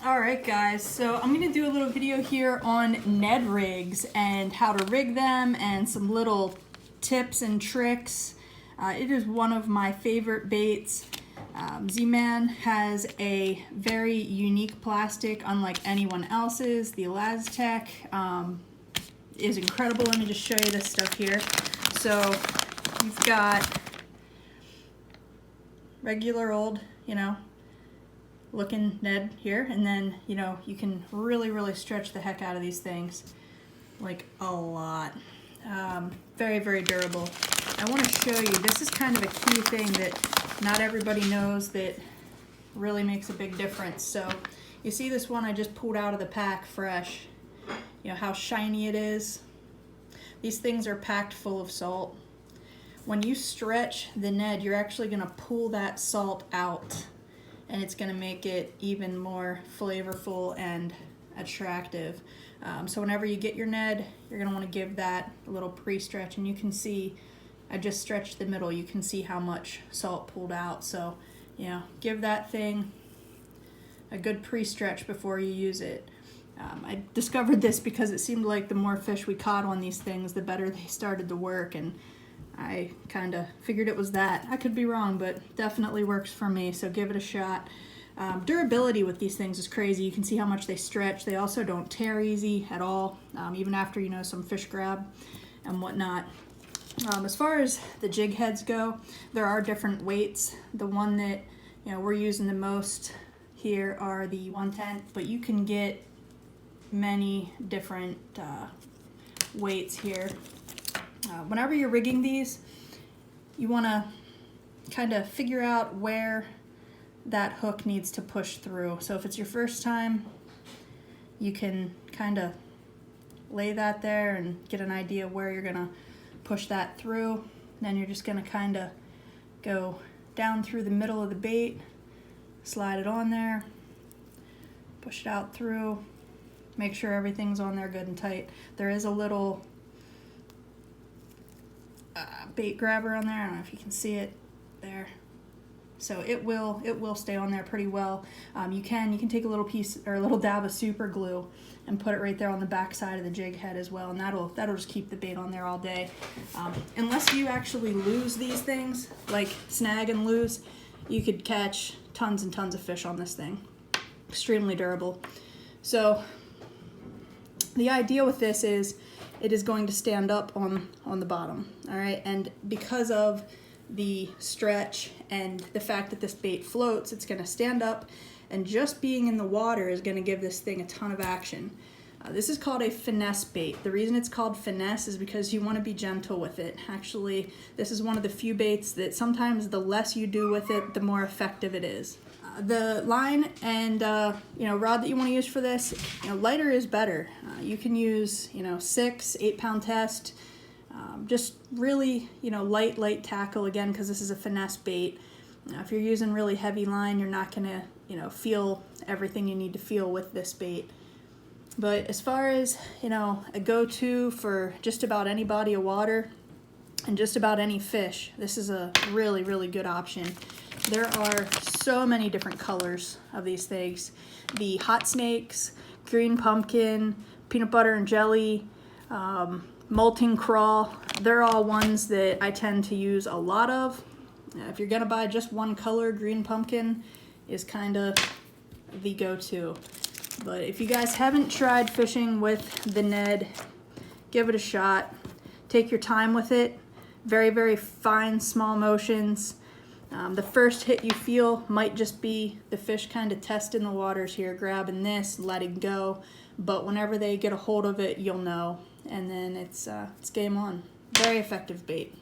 Alright guys, so I'm going to do a little video here on Ned rigs and how to rig them and some little tips and tricks. It is one of my favorite baits. Zman has a very unique plastic unlike anyone else's. The Elaztech is incredible. Let me just show you this stuff here. So you've got regular old, looking Ned here, and then you can really stretch the heck out of these things, like a lot. Very durable. I want to show you, this is kind of a key thing that not everybody knows that really makes a big difference. So you see this one I just pulled out of the pack fresh, how shiny it is. These things are packed full of salt. When you stretch the Ned, you're actually going to pull that salt out, and it's going to make it even more flavorful and attractive. So whenever you get your Ned, you're going to want to give that a little pre-stretch, and you can see I just stretched the middle. You can see how much salt pulled out. So give that thing a good pre-stretch before you use it. I discovered this because it seemed like the more fish we caught on these things, the better they started to work, and I kind of figured it was that. I could be wrong, but definitely works for me, so give it a shot. Durability with these things is crazy. You can see how much they stretch. They also don't tear easy at all, even after some fish grab and whatnot. As far as the jig heads go, there are different weights. The one that we're using the most here are the 1/10, but you can get many different weights here. Whenever you're rigging these, you want to kind of figure out where that hook needs to push through. So if it's your first time, you can kind of lay that there and get an idea where you're going to push that through. Then you're just going to kind of go down through the middle of the bait, slide it on there, push it out through, make sure everything's on there good and tight. There is a little bait grabber on there. I don't know if you can see it there. So it will stay on there pretty well. You can take a little piece or a little dab of super glue and put it right there on the back side of the jig head as well, and that'll just keep the bait on there all day. Unless you actually lose these things, like snag and lose, you could catch tons and tons of fish on this thing. Extremely durable. So the idea with this is it is going to stand up on the bottom, all right? And because of the stretch and the fact that this bait floats, it's going to stand up, and just being in the water is going to give this thing a ton of action. This is called a finesse bait. The reason it's called finesse is because you want to be gentle with it. Actually, this is one of the few baits that sometimes the less you do with it, the more effective it is. The line and rod that you want to use for this, lighter is better. You can use 6-8 pound test, just really light tackle, again, because this is a finesse bait. If you're using really heavy line, you're not gonna feel everything you need to feel with this bait. But as far as a go-to for just about any body of water and just about any fish, this is a really good option. There are so many different colors of these things. The hot snakes, green pumpkin, peanut butter and jelly, molting crawl, they're all ones that I tend to use a lot of. If you're gonna buy just one color, green pumpkin is kind of the go-to. But if you guys haven't tried fishing with the Ned, give it a shot. Take your time with it. Very fine, small motions. The first hit you feel might just be the fish kind of testing the waters here, grabbing this, letting go. But whenever they get a hold of it, you'll know. And then it's game on. Very effective bait.